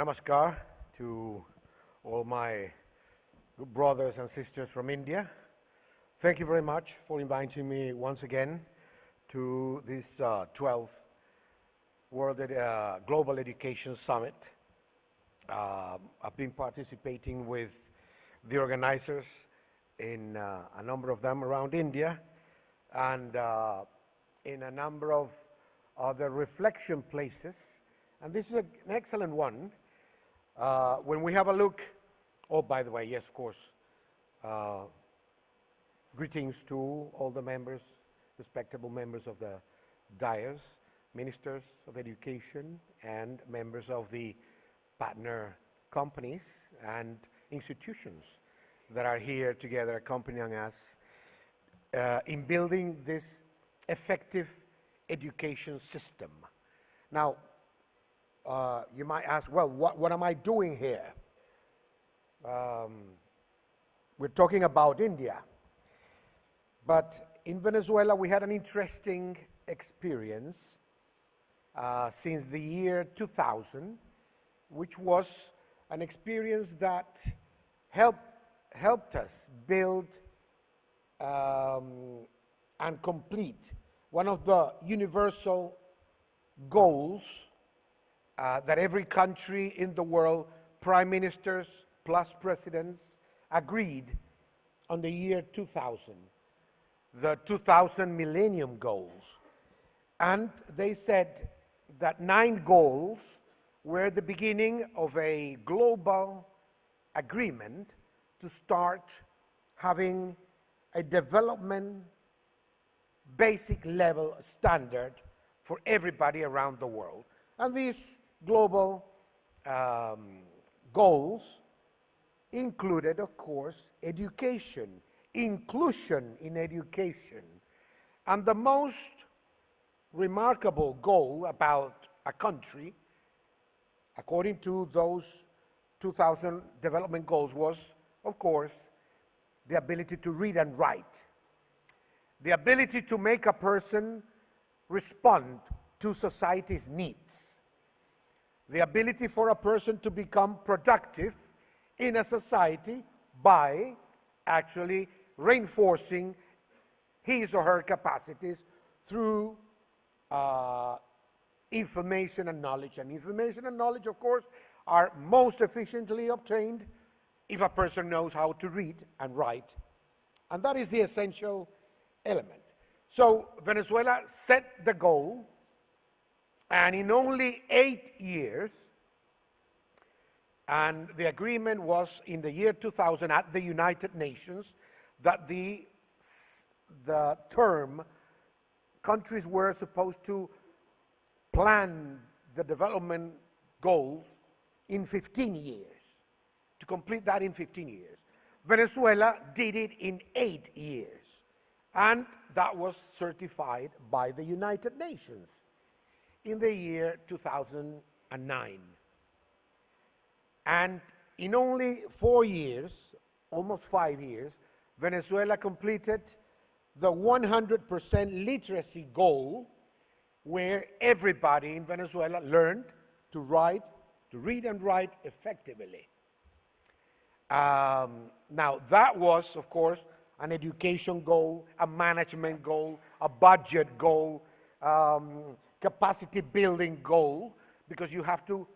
Namaskar to all my good brothers and sisters from India. Thank you very much for inviting me once again to this 12th World Global Education Summit. I've been participating with the organizers in a number of them around India and in a number of other reflection places. And this is an excellent one. When we have a look, oh, by the way, yes, of course, greetings to all the members, respectable members of the dais, ministers of education, and members of the partner companies and institutions that are here together accompanying us in building this effective education system. Now, you might ask, well, what am I doing here? We're talking about India. But in Venezuela, we had an interesting experience since the year 2000, which was an experience that helped us build and complete one of the universal goals that every country in the world, prime ministers plus presidents, agreed on the year 2000, the 2000 millennium goals. And they said that 9 goals were the beginning of a global agreement to start having a development basic level standard for everybody around the world. And these global goals included, of course, education, inclusion in education. And the most remarkable goal about a country, according to those 2000 development goals, was, of course, the ability to read and write, the ability to make a person respond to society's needs, the ability for a person to become productive in a society by actually reinforcing his or her capacities through information and knowledge. And information and knowledge, of course, are most efficiently obtained if a person knows how to read and write. And that is the essential element. So Venezuela set the goal, and in only 8 years, and the agreement was in the year 2000 at the United Nations that the term countries were supposed to plan the development goals in 15 years, to complete that in 15 years. Venezuela did it in 8 years, and that was certified by the United Nations in the year 2009. And in only 4 years, almost 5 years, Venezuela completed the 100% literacy goal, where everybody in Venezuela learned to read and write effectively. Now, that was, of course, an education goal, a management goal, a budget goal, capacity building goal, because you have to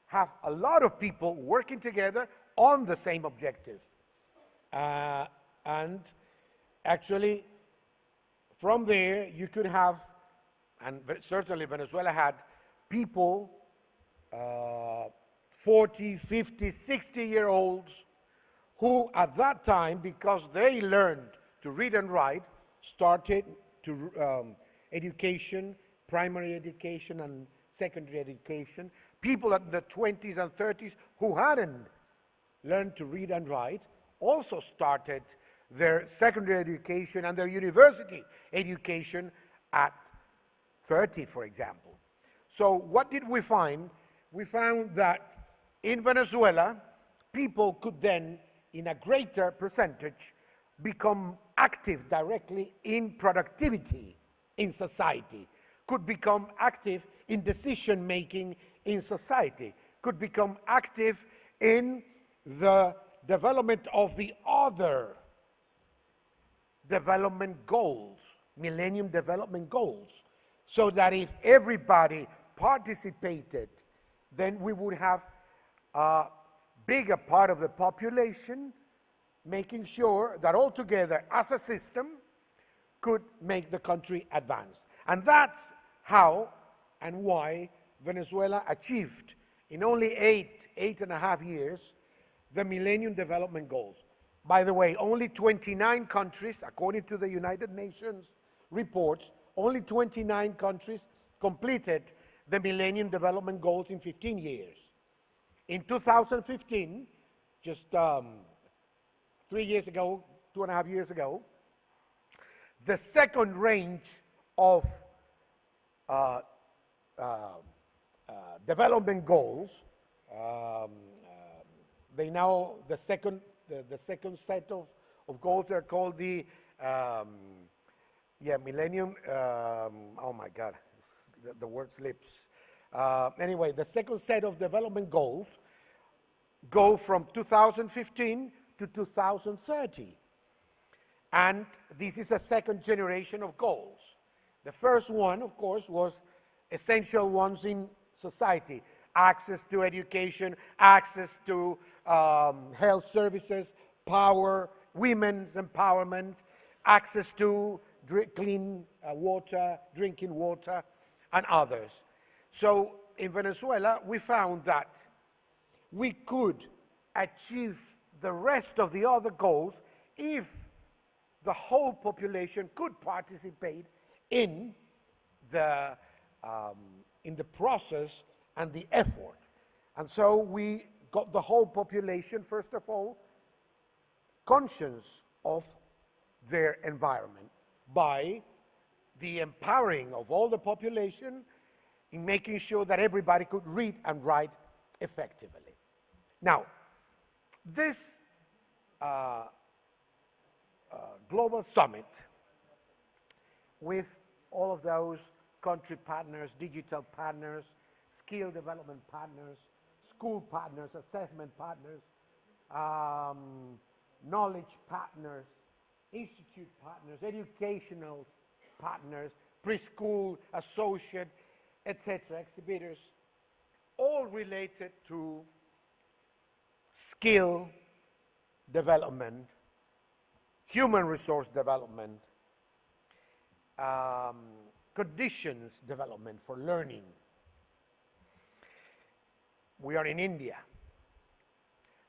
have a lot of people working together on the same objective. And actually, from there, you could have, and certainly Venezuela had, people, 40, 50, 60-year-olds, who at that time, because they learned to read and write, started to education, primary education and secondary education. People in the 20s and 30s who hadn't learned to read and write also started their secondary education and their university education at 30, for example. So what did we find? We found that in Venezuela, people could then, in a greater percentage, become active directly in productivity in society, could become active in decision-making in society, could become active in the development of the other development goals, Millennium Development Goals, so that if everybody participated, then we would have a bigger part of the population making sure that all together as a system could make the country advance. And that's how and why Venezuela achieved in only 8.5 years, the Millennium Development Goals. By the way, only 29 countries, according to the United Nations reports, only 29 countries completed the Millennium Development Goals in 15 years. In 2015, just 3 years ago, 2.5 years ago, the second range of development goals, they now, the second set of goals are called the, Millennium, oh my God, the word slips. Anyway, the second set of development goals go from 2015 to 2030. And this is a second generation of goals. The first one, of course, was essential ones in society. Access to education, access to health services, power, women's empowerment, access to clean water, drinking water, and others. So in Venezuela, we found that we could achieve the rest of the other goals if the whole population could participate in the process and the effort. And so we got the whole population, first of all, conscious of their environment by the empowering of all the population in making sure that everybody could read and write effectively. Now, this global summit with all of those country partners, digital partners, skill development partners, school partners, assessment partners, knowledge partners, institute partners, educational partners, preschool, associate, etc., exhibitors, all related to skill development, human resource development, conditions development for learning. We are in India.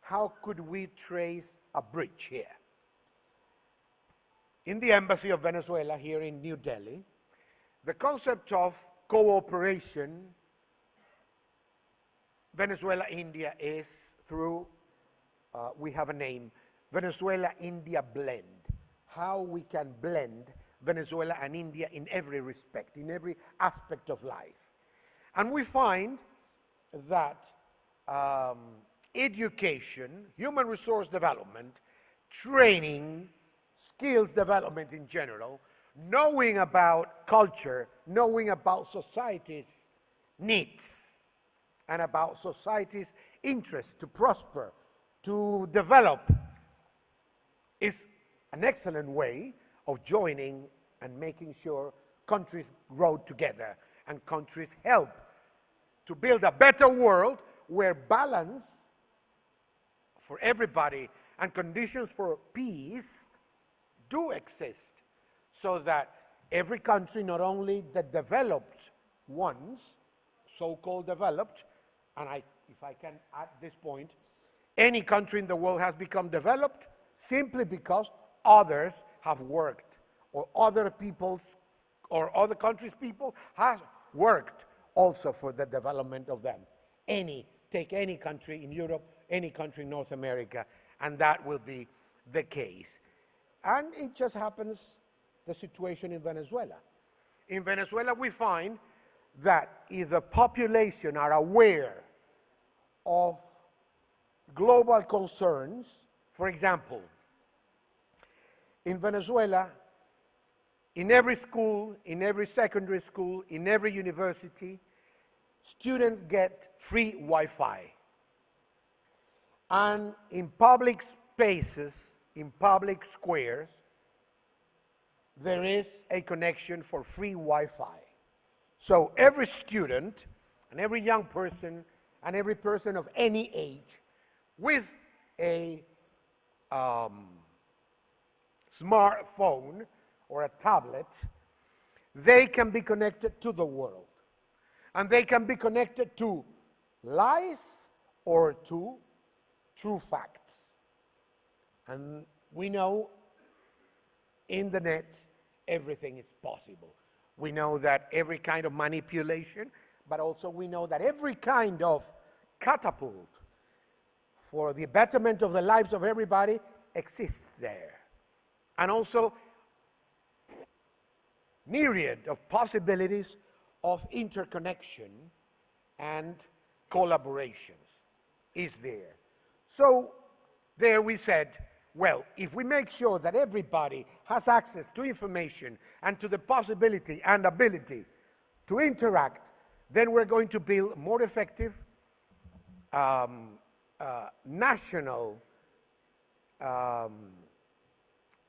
How could we trace a bridge here? In the Embassy of Venezuela here in New Delhi, the concept of cooperation Venezuela-India is through, we have a name, Venezuela-India blend. How we can blend Venezuela and India in every respect, in every aspect of life. And we find that education, human resource development, training, skills development in general, knowing about culture, knowing about society's needs, and about society's interest to prosper, to develop, is an excellent way of joining and making sure countries grow together and countries help to build a better world where balance for everybody and conditions for peace do exist, so that every country, not only the developed ones, so-called developed, and if I can add this point, any country in the world has become developed simply because others have worked, or other people's, or other countries' people has worked also for the development of them. Take any country in Europe, any country in North America, and that will be the case. And it just happens, the situation in Venezuela. In Venezuela, we find that if the population are aware of global concerns, for example, in Venezuela, in every school, in every secondary school, in every university, students get free Wi-Fi. And in public spaces, in public squares, there is a connection for free Wi-Fi. So every student and every young person and every person of any age with a smartphone or a tablet, they can be connected to the world. And they can be connected to lies or to true facts. And we know in the net, everything is possible. We know that every kind of manipulation, but also we know that every kind of catapult for the betterment of the lives of everybody exists there. And also, myriad of possibilities of interconnection and collaborations is there. So there we said, well, if we make sure that everybody has access to information and to the possibility and ability to interact, then we're going to build more effective national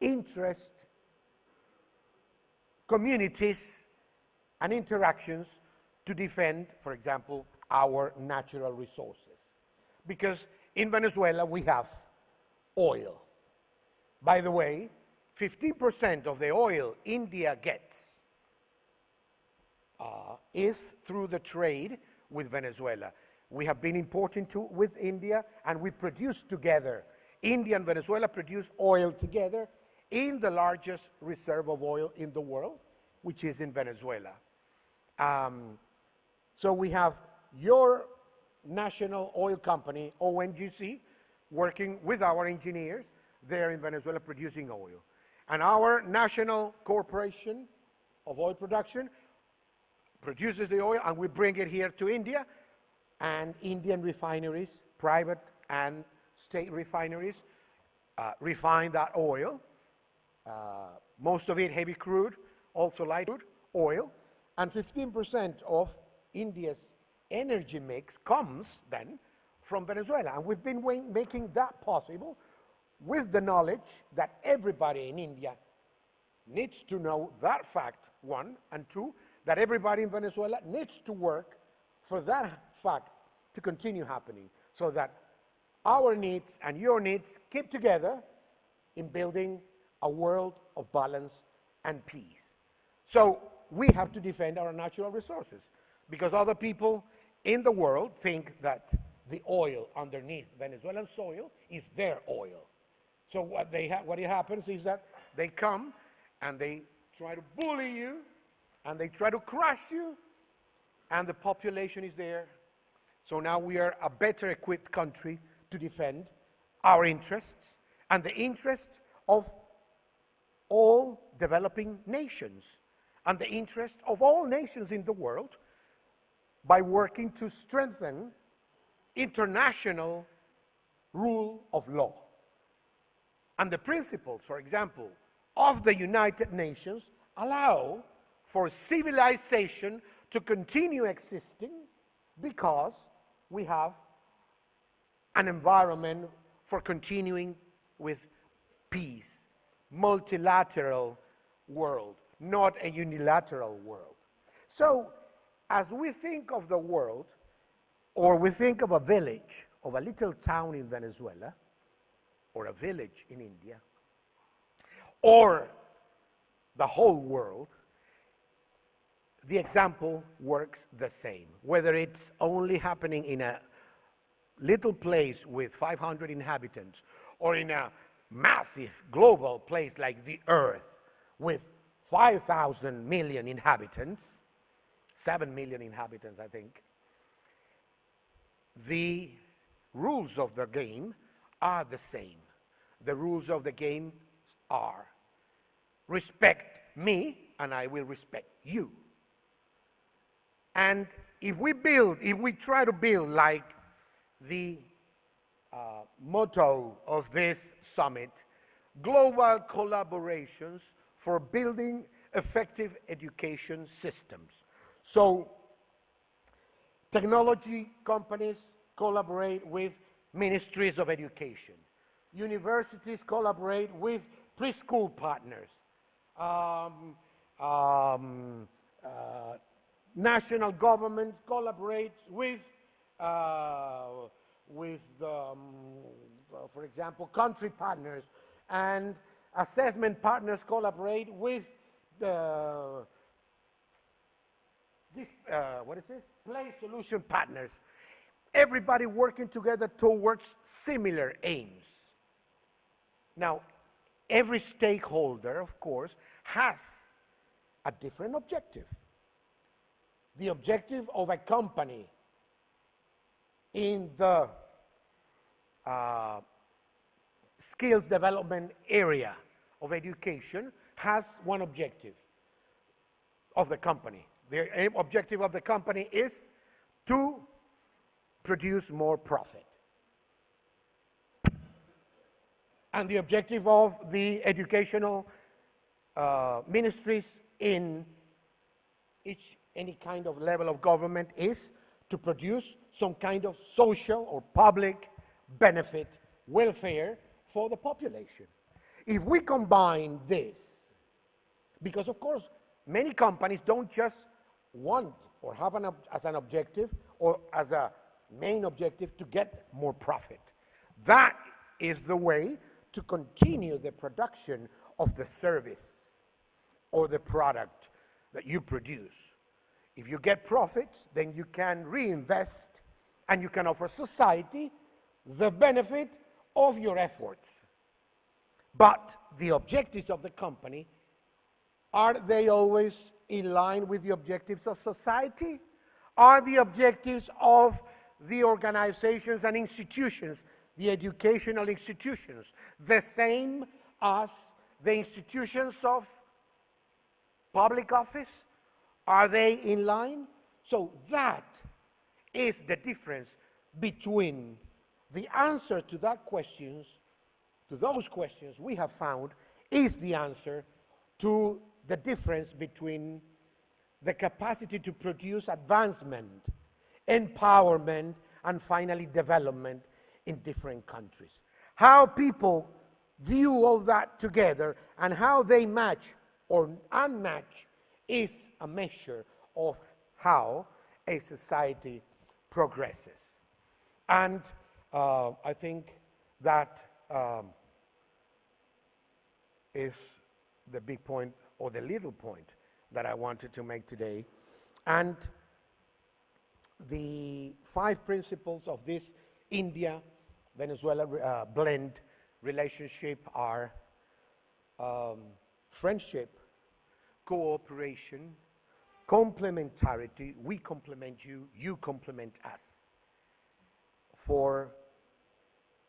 interest communities and interactions to defend, for example, our natural resources. Because in Venezuela we have oil. By the way, 15% of the oil India gets is through the trade with Venezuela. We have been importing with India, and we produce together. India and Venezuela produce oil together in the largest reserve of oil in the world, which is in Venezuela. So we have your national oil company, ONGC, working with our engineers there in Venezuela producing oil. And our national corporation of oil production produces the oil, and we bring it here to India, and Indian refineries, private and state refineries, refine that oil, most of it heavy crude, also light crude, oil, and 15% of India's energy mix comes then from Venezuela. And we've been making that possible with the knowledge that everybody in India needs to know that fact, one, and two, that everybody in Venezuela needs to work for that fact to continue happening, so that our needs and your needs keep together in building a world of balance and peace. So we have to defend our natural resources, because other people in the world think that the oil underneath Venezuelan soil is their oil. So what happens is that they come and they try to bully you, and they try to crush you, and the population is there. So now we are a better equipped country to defend our interests and the interests of all developing nations and the interest of all nations in the world by working to strengthen international rule of law. And the principles, for example, of the United Nations allow for civilization to continue existing because we have an environment for continuing with peace, multilateral world, not a unilateral world. So, as we think of the world, or we think of a village, of a little town in Venezuela, or a village in India, or the whole world, the example works the same. Whether it's only happening in a little place with 500 inhabitants, or in a massive global place like the Earth with 5,000 million inhabitants, 7 million inhabitants, I think, the rules of the game are the same. The rules of the game are respect me, and I will respect you. And if we try to build like the motto of this summit, global collaborations for building effective education systems. So Technology companies collaborate with ministries of education. Universities collaborate with preschool partners. National government collaborates with, for example, country partners, and assessment partners collaborate with play solution partners. Everybody working together towards similar aims. Now, every stakeholder, of course, has a different objective. The objective of a company in the skills development area of education has one objective of the company. The objective of the company is to produce more profit. And the objective of the educational ministries in any kind of level of government is to produce some kind of social or public benefit, welfare for the population. If we combine this, because of course many companies don't just want or have as an objective or as a main objective to get more profit. That is the way to continue the production of the service or the product that you produce. If you get profits, then you can reinvest and you can offer society the benefit of your efforts. But the objectives of the company, are they always in line with the objectives of society? Are the objectives of the organizations and institutions, the educational institutions, the same as the institutions of public office? Are they in line? So that is the difference between the answer to that questions, to those questions we have found, is the answer to the difference between the capacity to produce advancement, empowerment, and finally development in different countries. How people view all that together and how they match or unmatch is a measure of how a society progresses. And I think that is the big point, or the little point, that I wanted to make today. And the 5 principles of this India-Venezuela blend relationship are friendship, cooperation, complementarity, we complement you, you complement us, for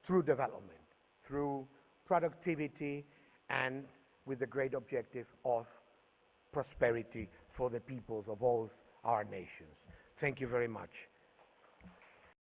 through development, through productivity, and with the great objective of prosperity for the peoples of all our nations. Thank you very much.